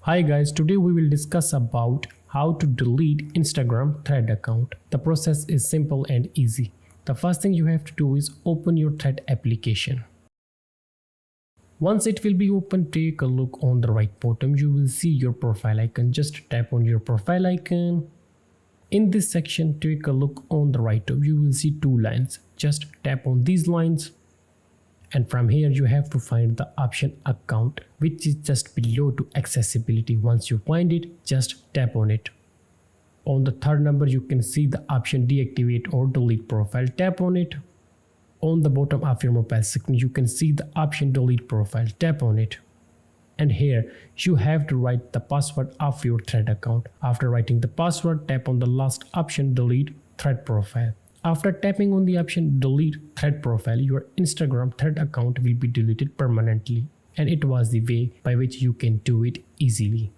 Hi guys, today we will discuss about how to delete Instagram thread account. The process is simple and easy. The first thing you have to do is open your thread application. Once it will be open, take a look on the right bottom. You will see your profile icon. Just tap on your profile icon. In this section, take a look on the right top. You will see two lines. Just tap on these lines. And from here you have to find the option account, which is just below to accessibility. Once you find it, just tap on it. On the third number you can see the option deactivate or delete profile. Tap on it. On the bottom of your mobile screen you can see the option delete profile. Tap on it. And here you have to write the password of your thread account. After writing the password, tap on the last option delete thread profile. After tapping on the option delete thread profile, your Instagram thread account will be deleted permanently. And it was the way by which you can do it easily.